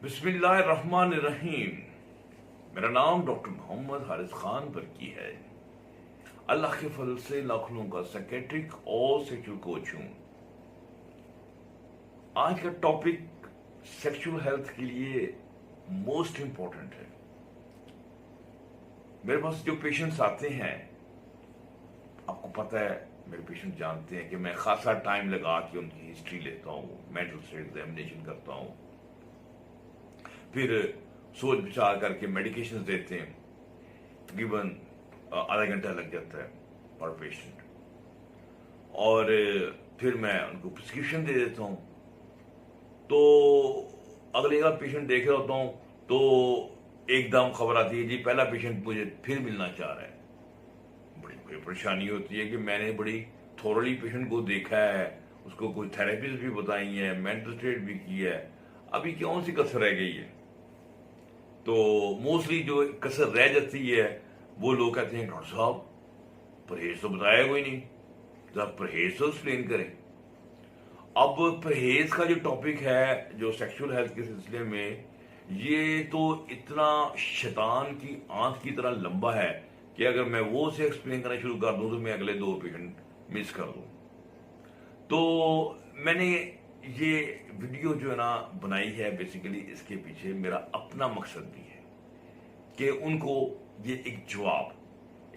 बिस्मिल्लाहिर्रहमानिर्रहीम। मेरा नाम डॉक्टर मोहम्मद हारिस खान बरकी है। अल्लाह के फजल से लाखों का साइकेट्रिक और सेक्सुअल कोच हूं। आज का टॉपिक सेक्सुअल हेल्थ के लिए मोस्ट इंपॉर्टेंट है। मेरे पास जो पेशेंट्स आते हैं, आपको पता है, मेरे पेशेंट जानते हैं कि मैं खासा टाइम लगा के उनकी हिस्ट्री लेता हूँ, मेंटल स्टेट एग्जामिनेशन करता हूँ, फिर सोच विचार करके मेडिकेशन देते हैं। तकरीबन आधा घंटा लग जाता है पर पेशेंट, और फिर मैं उनको प्रिस्क्रिप्शन दे देता हूँ। तो अगले का पेशेंट देख रहा होता हूँ तो एकदम खबर आती है, जी पहला पेशेंट मुझे फिर मिलना चाह रहा है। बड़ी परेशानी होती है कि मैंने बड़ी थोरली पेशेंट को देखा है, उसको कोई थेरेपीज भी बताई है, मेंटल स्टेट भी की है, अभी कौन सी कसर रह गई है। तो मोस्टली जो कसर रह जाती है वो लोग कहते हैं, डॉक्टर साहब परहेज तो बताया कोई नहीं, जरा परहेज तो एक्सप्लेन करें। अब परहेज का जो टॉपिक है जो सेक्सुअल हेल्थ के सिलसिले में, ये तो इतना शैतान की आंख की तरह लंबा है कि अगर मैं वो से एक्सप्लेन करना शुरू कर दूं तो मैं अगले 2 पेशेंट मिस कर दूं। तो मैंने ये वीडियो जो है ना बनाई है, बेसिकली इसके पीछे मेरा अपना मकसद भी है कि उनको ये एक जवाब,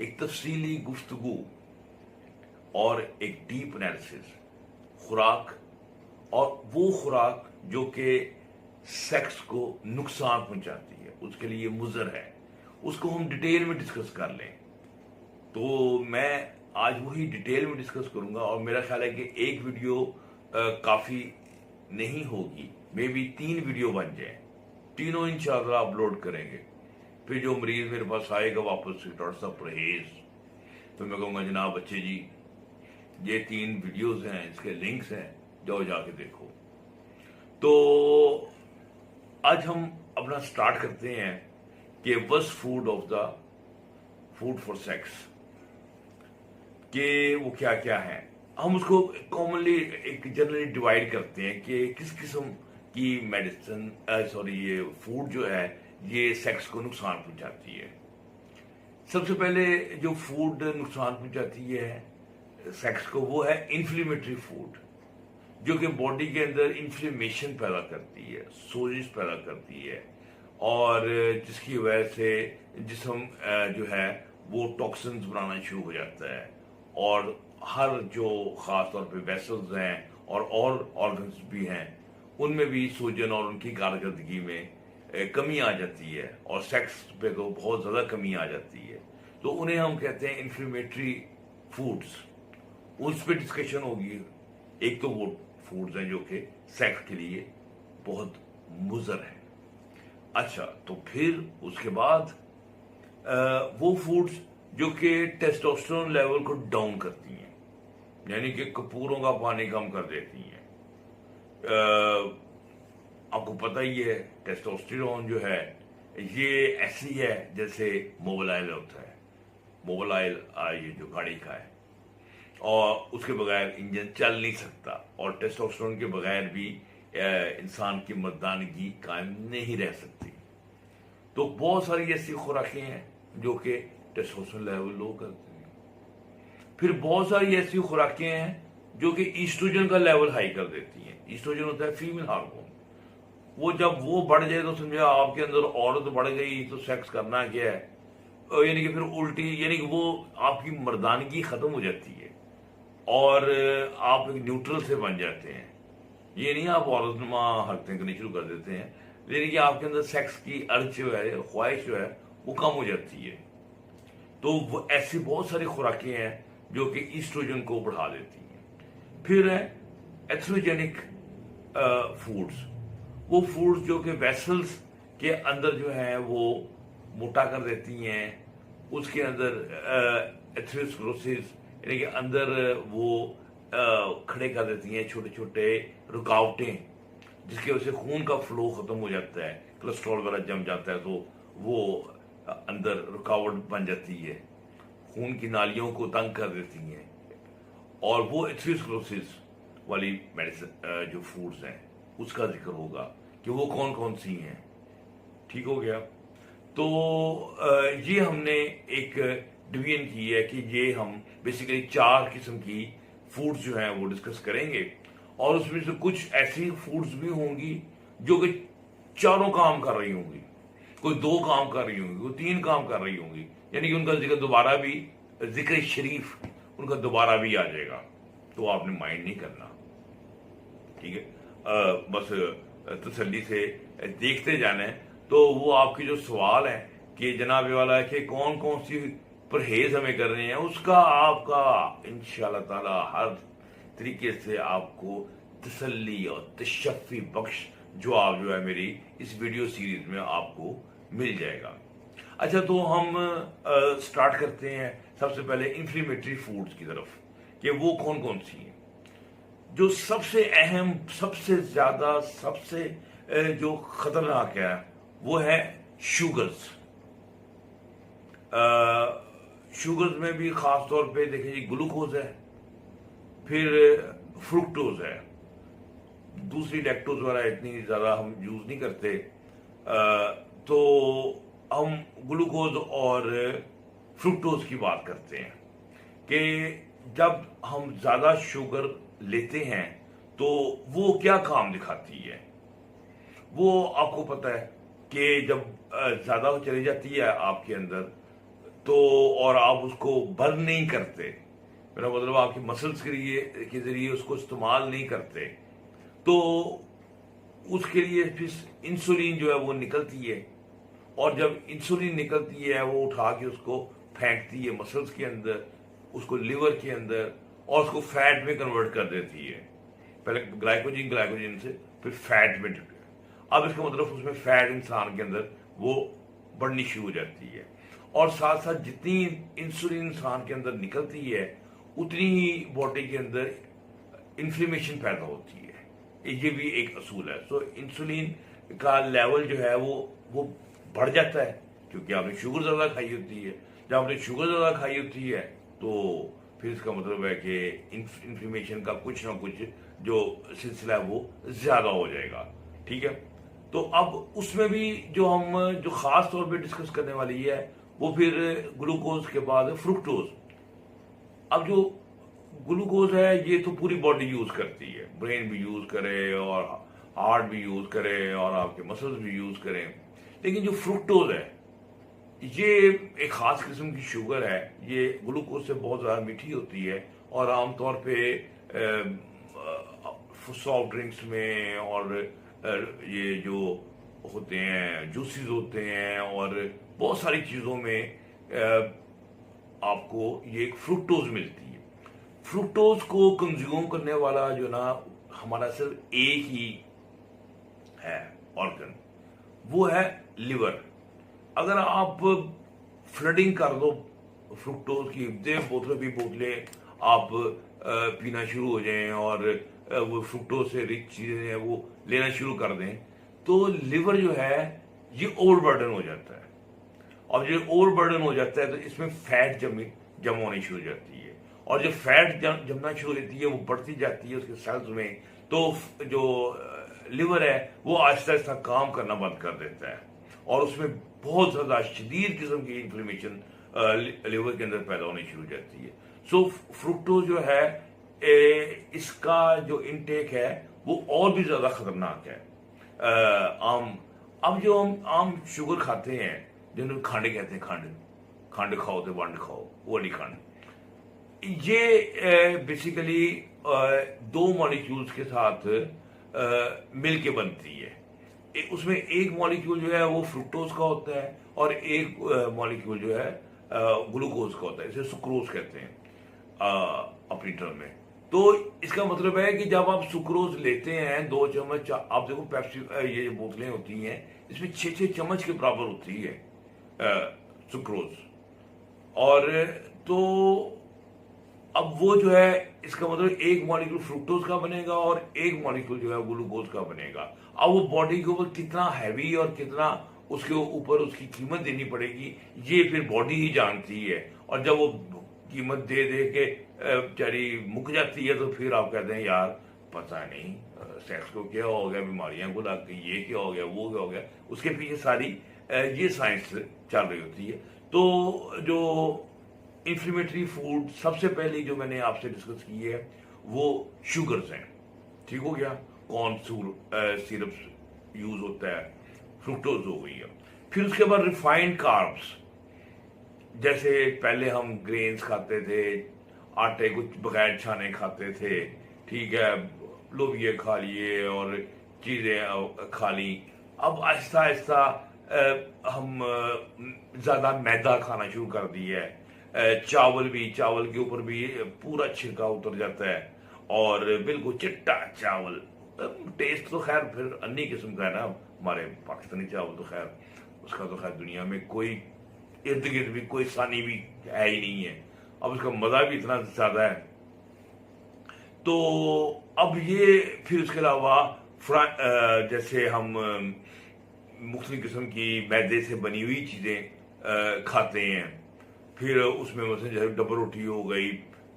एक तफसीली गुफ्तगू और एक डीप एनालिसिस, खुराक, और वो खुराक जो कि सेक्स को नुकसान पहुंचाती है, उसके लिए मुज़र है, उसको हम डिटेल में डिस्कस कर लें। तो मैं आज वही डिटेल में डिस्कस करूंगा, और मेरा ख्याल है कि एक वीडियो काफी नहीं होगी, मे बी 3 वीडियो बन जाए, तीनों इंशाल्लाह अपलोड करेंगे। फिर जो मरीज मेरे पास आएगा वापस से, डॉक्टर साहब परहेज, तो मैं कहूंगा जनाब बच्चे जी ये 3 वीडियोस हैं, इसके लिंक्स हैं, जाओ जाके देखो। तो आज हम अपना स्टार्ट करते हैं कि worst food of the food for sex कि वो क्या क्या है। हम उसको कॉमनली एक जनरली डिवाइड करते हैं कि किस किस्म की मेडिसिन, सॉरी, ये फूड जो है ये सेक्स को नुकसान पहुंचाती है। सबसे पहले जो फूड नुकसान पहुंचाती है सेक्स को, वो है इन्फ्लेमेटरी फूड, जो कि बॉडी के अंदर इन्फ्लेमेशन पैदा करती है, सोजिश पैदा करती है, और जिसकी वजह से जिस्म जो है वो टॉक्सिन्स बनाना शुरू हो जाता है, और हर जो खास तौर पे वेसल्स हैं और ऑर्गन्स भी हैं उनमें भी सूजन और उनकी कारकर्दगी में कमी आ जाती है, और सेक्स पे तो बहुत ज्यादा कमी आ जाती है। तो उन्हें हम कहते हैं इन्फ्लेमेटरी फूड्स। उस पर डिस्कशन होगी। एक तो वो फूड्स हैं जो कि सेक्स के लिए बहुत मुज़र है। अच्छा, तो फिर उसके बाद वो फूड्स जो कि टेस्टोस्टेरोन लेवल को डाउन करती हैं, यानी कि कपूरों का पानी कम कर देती हैं। आपको पता ही है टेस्टोस्टेरोन जो है ये ऐसी है जैसे मोबाइल होता है। मोबाइल ये जो गाड़ी का है, और उसके बगैर इंजन चल नहीं सकता, और टेस्टोस्टेरोन के बगैर भी इंसान की मर्दानगी कायम नहीं रह सकती। तो बहुत सारी ऐसी खुराकें हैं जो कि टेस्टोस्टेरोन लेवल लो करती हैं। फिर बहुत सारी ऐसी खुराकें हैं जो कि ईस्ट्रोजन का लेवल हाई कर देती हैं। ईस्ट्रोजन होता है फीमेल हार्मोन। वो जब वो बढ़ जाए तो समझो आपके अंदर औरत बढ़ गई, तो सेक्स करना क्या है, यानी कि फिर उल्टी, यानी कि वो आपकी मर्दानगी खत्म हो जाती है और आप एक न्यूट्रल से बन जाते हैं। ये नहीं आप औरतनुमा हरकतें करनी शुरू कर देते हैं, लेकिन कि आपके अंदर सेक्स की अर्ज जो है, ख्वाहिश जो है, वो कम हो जाती है। तो वो ऐसी बहुत सारी खुराकें हैं जो कि ईस्ट्रोजन को बढ़ा देती हैं। फिर है एथ्रोजेनिक फूड्स, वो फूड्स जो कि वेसल्स के अंदर जो है वो मोटा कर देती हैं, उसके अंदर एथेरोस्क्लेरोसिस यानी कि अंदर वो खड़े कर देती हैं छोटे छोटे रुकावटें, जिसकी वजह से खून का फ्लो खत्म हो जाता है, कोलेस्ट्रॉल वगैरह जम जाता है, तो वो अंदर रुकावट बन जाती है, खून की नालियों को तंग कर देती हैं। और वो एथेरोस्क्लेरोसिस वाली मेडिसिन जो फूड्स हैं उसका जिक्र होगा कि वो कौन कौन सी हैं। ठीक हो गया। तो ये हमने एक डिवीजन की है कि ये हम बेसिकली 4 किस्म की फूड्स जो हैं वो डिस्कस करेंगे, और उसमें से कुछ ऐसी फूड्स भी होंगी जो कि चारों काम कर रही होंगी, कोई 2 काम कर रही होंगी, कोई 3 काम कर रही होंगी, यानी कि उनका जिक्र दोबारा भी, जिक्र शरीफ उनका दोबारा भी आ जाएगा। तो आपने माइंड नहीं करना, ठीक है। बस तसल्ली से देखते जाना है। तो वो आपके जो सवाल है कि जनाब वाला है कि कौन कौन सी परहेज हमें करने हैं, उसका आपका इंशाल्लाह ताला हर तरीके से आपको तसल्ली और तशफ़ी बख्श जवाब जो है मेरी इस वीडियो सीरीज में आपको मिल जाएगा। अच्छा, तो हम स्टार्ट करते हैं सबसे पहले इन्फ्लेमेटरी फूड्स की तरफ कि वो कौन कौन सी हैं। जो सबसे अहम, सबसे ज्यादा, सबसे जो खतरनाक है वो है शुगर्स। शुगर्स में भी खास तौर पे देखिए, ग्लूकोज है, फिर फ्रुक्टोज है, दूसरी लैक्टोज वगैरह इतनी ज्यादा हम यूज नहीं करते। तो हम ग्लूकोज और फ्रुक्टोज की बात करते हैं कि जब हम ज्यादा शुगर लेते हैं तो वो क्या काम दिखाती है। वो आपको पता है कि जब ज्यादा चली जाती है आपके अंदर, तो और आप उसको बर्न नहीं करते, मेरा मतलब आपकी मसल्स के जरिए उसको इस्तेमाल नहीं करते, तो उसके लिए फिर इंसुलिन जो है वो निकलती है, और जब इंसुलिन निकलती है वो उठा के उसको फेंकती है मसल्स के अंदर, उसको लिवर के अंदर, और उसको फैट में कन्वर्ट कर देती है। पहले ग्लाइकोजन से फिर फैट में। अब इसका मतलब उसमें फैट इंसान के अंदर वो बढ़नी शुरू हो जाती है, और साथ साथ जितनी इंसुलिन इंसान के अंदर निकलती है उतनी ही बॉडी के अंदर इन्फ्लेमेशन पैदा होती है। ये भी एक असूल है। सो इंसुलिन का लेवल जो है वो बढ़ जाता है, क्योंकि आपने शुगर ज्यादा खाई होती है। जब आपने शुगर ज्यादा खाई होती है तो फिर इसका मतलब है कि इन्फ्लेमेशन का कुछ ना कुछ जो सिलसिला है वो ज्यादा हो जाएगा। ठीक है। तो अब उसमें भी जो खास तौर पे डिस्कस करने वाली है वो फिर ग्लूकोज के बाद फ्रुक्टोज। अब जो ग्लूकोज है ये तो पूरी बॉडी यूज करती है, ब्रेन भी यूज करे और हार्ट भी यूज करे और आपके मसल्स भी यूज करें। लेकिन जो फ्रुक्टोज है ये एक खास किस्म की शुगर है, ये ग्लूकोज से बहुत ज्यादा मीठी होती है, और आमतौर पे सॉफ्ट ड्रिंक्स में और ये जो होते हैं जूसेस होते हैं और बहुत सारी चीजों में आपको ये एक फ्रुक्टोज मिलती है। फ्रुक्टोज को कंज्यूम करने वाला जो ना हमारा सिर्फ एक ही है ऑर्गन, वो है लिवर। अगर आप फ्लडिंग कर दो फ्रुक्टोज की, बोतलें आप पीना शुरू हो जाएं और वो फ्रुक्टोज से रिच चीजें हैं वो लेना शुरू कर दें, तो लिवर जो है ये ओवरबर्डन हो जाता है। और जब ओवरबर्डन हो जाता है तो इसमें फैट जम होनी शुरू हो जाती है, और जब फैट जमना शुरू होती है वो बढ़ती जाती है उसके सेल्स में, तो जो लिवर है वो आहिस्ता आहिस्ता काम करना बंद कर देता है, और उसमें बहुत ज्यादा शदीद किस्म की इन्फ्लेमेशन लिवर के अंदर पैदा होनी शुरू हो जाती है। सो फ्रुक्टोज जो है इसका जो इनटेक है वो और भी ज्यादा खतरनाक है। अब जो हम आम शुगर खाते हैं, जिन्हें खंड कहते हैं, खंड खाओ तो वंड खाओ, वो वाली खंड, ये बेसिकली 2 मॉलिक्यूल्स के साथ मिलके बनती है। उसमें एक मॉलिक्यूल जो है वो फ्रुक्टोज का होता है और एक मॉलिक्यूल जो है ग्लूकोज का होता है, इसे सुक्रोज कहते हैं अपनी टर्म में। तो इसका मतलब है कि जब आप सुक्रोज लेते हैं 2 चम्मच, आप देखो पेप्सी ये जो बोतलें होती हैं इसमें 6 चम्मच के बराबर होती है सुक्रोज, और तो अब वो जो है इसका मतलब एक मॉलिक्यूल फ्रुक्टोज का बनेगा और एक मॉलिक्यूल जो है ग्लूकोज का बनेगा। अब वो बॉडी के ऊपर कितना हैवी और कितना उसके ऊपर उसकी कीमत देनी पड़ेगी ये फिर बॉडी ही जानती है, और जब वो कीमत दे के बेचारी मुक जाती है तो फिर आप कहते हैं यार पता नहीं सेक्स को क्या हो गया, बीमारियां को लग गई, ये क्या हो गया, वो क्या हो गया, उसके पीछे सारी ये साइंस चल रही होती है। तो जो इन्फ्लेमेटरी फूड सबसे पहले जो मैंने आपसे डिस्कस की है वो शुगर्स हैं, ठीक हो गया, कॉर्न सिरप यूज होता है, फ्रुक्टोज हो गई है। फिर उसके बाद रिफाइंड कार्ब्स, जैसे पहले हम ग्रेन्स खाते थे, आटे कुछ बगैर छाने खाते थे, ठीक है, लोबिया खा लिए और चीजें खा ली। अब आहिस्ता आहिस्ता हम ज्यादा मैदा खाना शुरू कर दिया है। चावल के ऊपर भी पूरा छिलका उतर जाता है और बिल्कुल चिट्टा चावल। टेस्ट तो खैर फिर अन्य किस्म का है ना, हमारे पाकिस्तानी चावल तो खैर उसका तो खैर दुनिया में कोई इर्द गिर्द भी कोई सानी भी है ही नहीं है। अब उसका मजा भी इतना ज्यादा है। तो अब ये फिर उसके अलावा जैसे हम मुख्तलिफ किस्म की मैदे से बनी हुई चीजें खाते हैं। फिर उसमें मतलब जैसे डबल रोटी हो गई,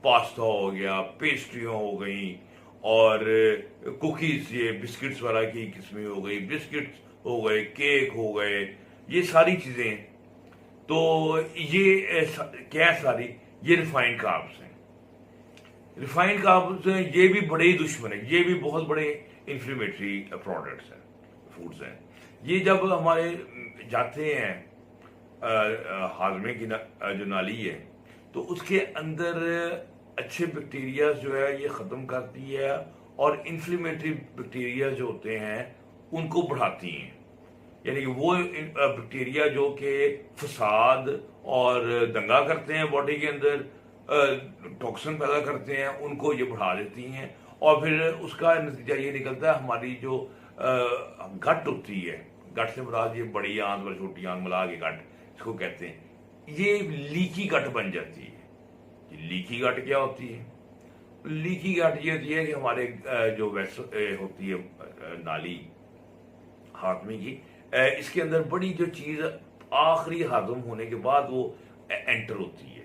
पास्ता हो गया, पेस्ट्रियाँ हो गई और कुकीज, ये बिस्किट्स वाला की किस्में हो गई, बिस्किट्स हो गए, केक हो गए, ये सारी चीजें। तो ये क्या सारी ये रिफाइंड कार्ब्स हैं। रिफाइंड कार्ब्स ये भी बड़े ही दुश्मन है, ये भी बहुत बड़े इन्फ्लेमेटरी प्रोडक्ट्स हैं, फूड्स हैं। ये जब हमारे जाते हैं हाजमे की जो नाली है, तो उसके अंदर अच्छे बैक्टीरिया जो है ये खत्म करती है और इन्फ्लेमेटरी बैक्टीरिया जो होते हैं उनको बढ़ाती हैं। यानी कि वो बैक्टीरिया जो कि फसाद और दंगा करते हैं बॉडी के अंदर, टॉक्सिन पैदा करते हैं, उनको ये बढ़ा देती हैं। और फिर उसका नतीजा ये निकलता है, हमारी जो गट होती है, गट से मुराद ये बड़ी आंत और छोटी आंत मिला के गट इसको कहते हैं, ये लीकी गट बन जाती है। लीकी गट क्या होती है? लीकी गट ये होती है कि हमारे जो होती है नाली हाथमे की, इसके अंदर बड़ी जो चीज आखिरी हाजम होने के बाद वो एंटर होती है,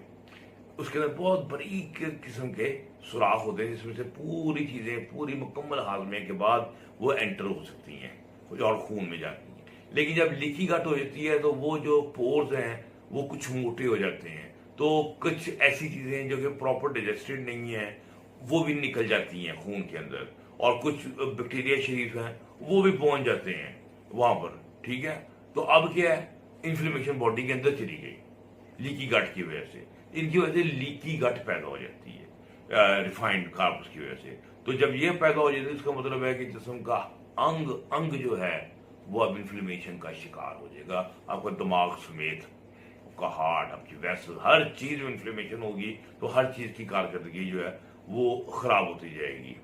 उसके अंदर बहुत बारीक किस्म के सुराख होते हैं जिसमें से पूरी चीजें पूरी मुकम्मल हाजमे के बाद वो एंटर हो सकती हैं कुछ और खून में जाती हैं। लेकिन जब लीकी गट हो जाती है तो वो जो पोर्स हैं वो कुछ मोटे हो जाते हैं, तो कुछ ऐसी चीजें जो कि प्रॉपर डाइजेस्टेड नहीं है वो भी निकल जाती हैं खून के अंदर, और कुछ बैक्टीरिया शरीफ हैं वो भी पहुंच जाते हैं वहां पर, ठीक है। तो अब क्या है, इन्फ्लेमेशन बॉडी के अंदर चली गई लीकी गट की वजह से, इनकी वजह से लीकी गट पैदा हो जाती है रिफाइंड कार्ब्स की वजह से। तो जब ये पैदा हो जाती है इसका मतलब है कि जिस्म का अंग जो है वो अब इन्फ्लेमेशन का शिकार हो जाएगा। आपका दिमाग समेत, आपका हार्ट, आपकी वेसल, हर चीज में इन्फ्लेमेशन होगी तो हर चीज की कारकर्दगी जो है वो खराब होती जाएगी।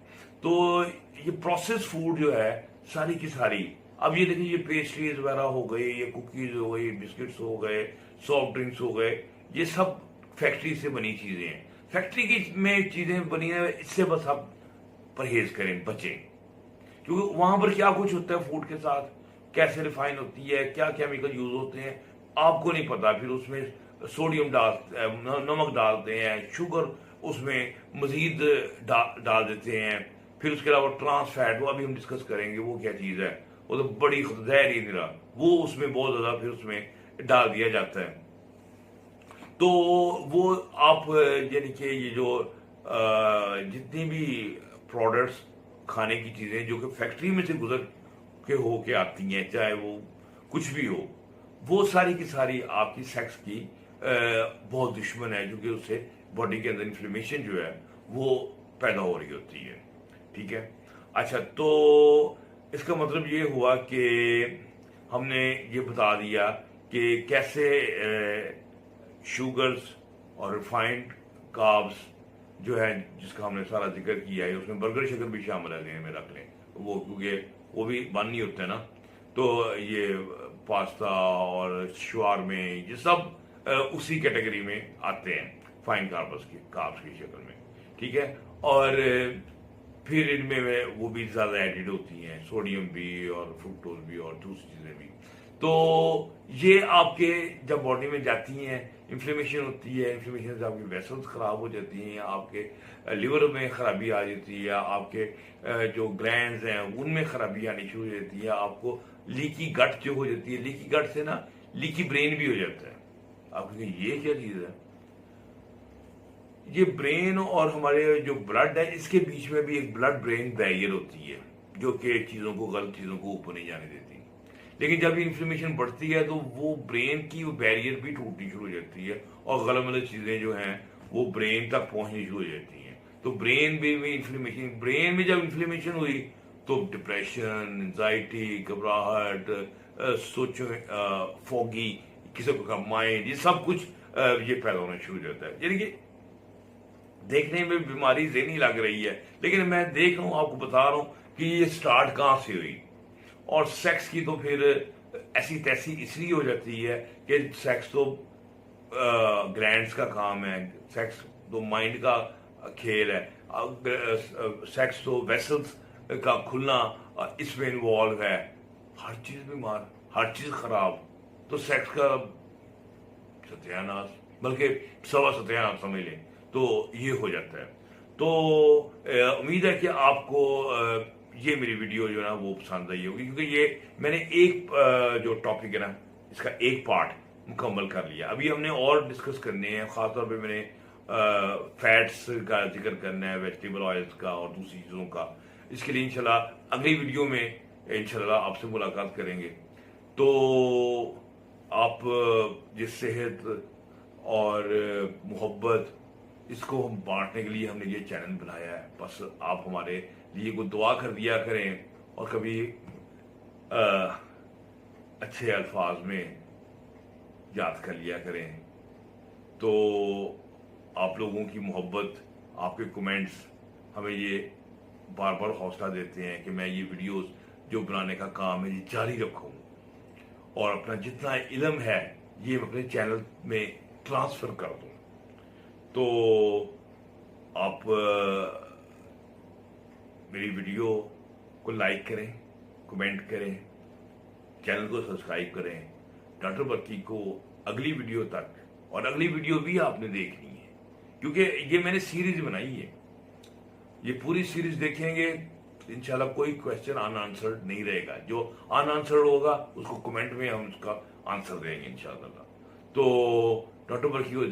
तो ये प्रोसेस फूड जो है सारी की सारी, अब ये देखिए, ये पेस्ट्रीज वगैरह हो गई, ये कुकीज हो गई, बिस्किट्स हो गए, सॉफ्ट ड्रिंक्स हो गए, ये सब फैक्ट्री से बनी चीजें हैं। फैक्ट्री की में चीजें बनी है, इससे बस आप परहेज करें, बचें, क्योंकि वहां पर क्या कुछ होता है फूड के साथ, कैसे रिफाइन होती है, क्या केमिकल यूज होते हैं आपको नहीं पता। फिर उसमें सोडियम नमक डालते हैं, शुगर उसमें मजीद डाल देते हैं। फिर उसके अलावा ट्रांस फैट, वो अभी हम डिस्कस करेंगे वो क्या चीज है, वो तो बड़ी जहर ही निरा, वो उसमें बहुत ज्यादा फिर उसमें डाल दिया जाता है। तो वो आप यानी कि ये जो जितनी भी प्रोडक्ट्स, खाने की चीजें जो कि फैक्ट्री में से गुजर के हो के आती हैं, चाहे वो कुछ भी हो, वो सारी की सारी आपकी सेक्स की बहुत दुश्मन है, क्योंकि उससे बॉडी के अंदर इन्फ्लेमेशन जो है वो पैदा हो रही होती है, ठीक है। अच्छा, तो इसका मतलब ये हुआ कि हमने ये बता दिया कि कैसे शुगर्स और रिफाइंड कार्ब्स जो है जिसका हमने सारा जिक्र किया है, उसमें बर्गर शगर भी शामिल है में रख लें वो, क्योंकि वो भी बन नहीं होते ना। तो ये पास्ता और शवारमे ये सब उसी कैटेगरी में आते हैं, फाइन कार्ब्स की शक्ल में, ठीक है। और फिर इनमें वो भी ज्यादा एडिड होती हैं, सोडियम भी और फ्रुक्टोज भी और दूसरी चीजें भी। तो ये आपके जब बॉडी में जाती हैं, इन्फ्लेमेशन होती है, इन्फ्लेमेशन से आपकी वेसल्स खराब हो जाती हैं, आपके लिवर में खराबी आ जाती है, आपके जो ग्लैंड्स हैं उनमें खराबी आनी शुरू हो जाती है, आपको लीकी गट जो हो जाती है, लीकी गट से ना लीकी ब्रेन भी हो जाता है। आप कहेंगे ये क्या चीज है? ये ब्रेन और हमारे जो ब्लड है इसके बीच में भी एक ब्लड ब्रेन बैरियर होती है जो कि चीजों को, गलत चीजों को ऊपर नहीं जाने देती। लेकिन जब इन्फ्लेमेशन बढ़ती है तो वो ब्रेन की वो बैरियर भी टूटनी शुरू हो जाती है और गलत मलत चीजें जो हैं वो ब्रेन तक पहुंचनी शुरू हो जाती हैं। तो ब्रेन में इन्फ्लेमेशन, ब्रेन में जब इन्फ्लेमेशन हुई तो डिप्रेशन, एंजाइटी, घबराहट, सोचो, फॉगी किसी का माइंड, ये सब कुछ ये पैदा होना शुरू हो जाता है। यानी कि देखने में बीमारी ज़हनी लग रही है, लेकिन मैं देख रहा हूं, आपको बता रहा हूं कि ये स्टार्ट कहां से हुई। और सेक्स की तो फिर ऐसी तैसी इसलिए हो जाती है कि सेक्स तो ग्लैंड्स का काम है, सेक्स तो माइंड का खेल है, सेक्स तो वेसल्स का खुलना इसमें इन्वॉल्व है। हर चीज बीमार, हर चीज खराब, तो सेक्स का सत्यानाश, बल्कि सवा सत्यानाश समझ लें, तो ये हो जाता है। तो उम्मीद है कि आपको ये मेरी वीडियो जो है ना वो पसंद आई होगी, क्योंकि ये मैंने एक जो टॉपिक है ना इसका एक पार्ट मुकम्मल कर लिया। अभी हमने और डिस्कस करने हैं, खासतौर पे मैंने फैट्स का जिक्र करना है, वेजिटेबल ऑयल्स का और दूसरी चीज़ों का। इसके लिए इंशाल्लाह अगली वीडियो में इंशाल्लाह आपसे मुलाकात करेंगे। तो आप जिस सेहत और मोहब्बत इसको हम बांटने के लिए हमने ये चैनल बनाया है, बस आप हमारे लिए को दुआ कर दिया करें और कभी अच्छे अल्फाज में याद कर लिया करें। तो आप लोगों की मोहब्बत, आपके कमेंट्स हमें ये बार बार हौसला देते हैं कि मैं ये वीडियोस जो बनाने का काम है ये जारी रखूं और अपना जितना इल्म है ये अपने चैनल में ट्रांसफर कर दूं। तो आप मेरी वीडियो को लाइक करें, कमेंट करें, चैनल को सब्सक्राइब करें। डॉक्टर बर्की को अगली वीडियो तक, और अगली वीडियो भी आपने देखनी है क्योंकि ये मैंने सीरीज बनाई है, ये पूरी सीरीज देखेंगे इंशाल्लाह कोई क्वेश्चन अनआंसर्ड नहीं रहेगा। जो अनआंसर्ड होगा उसको कमेंट में हम उसका आंसर देंगे इंशाल्लाह। तो डॉक्टर बर्की को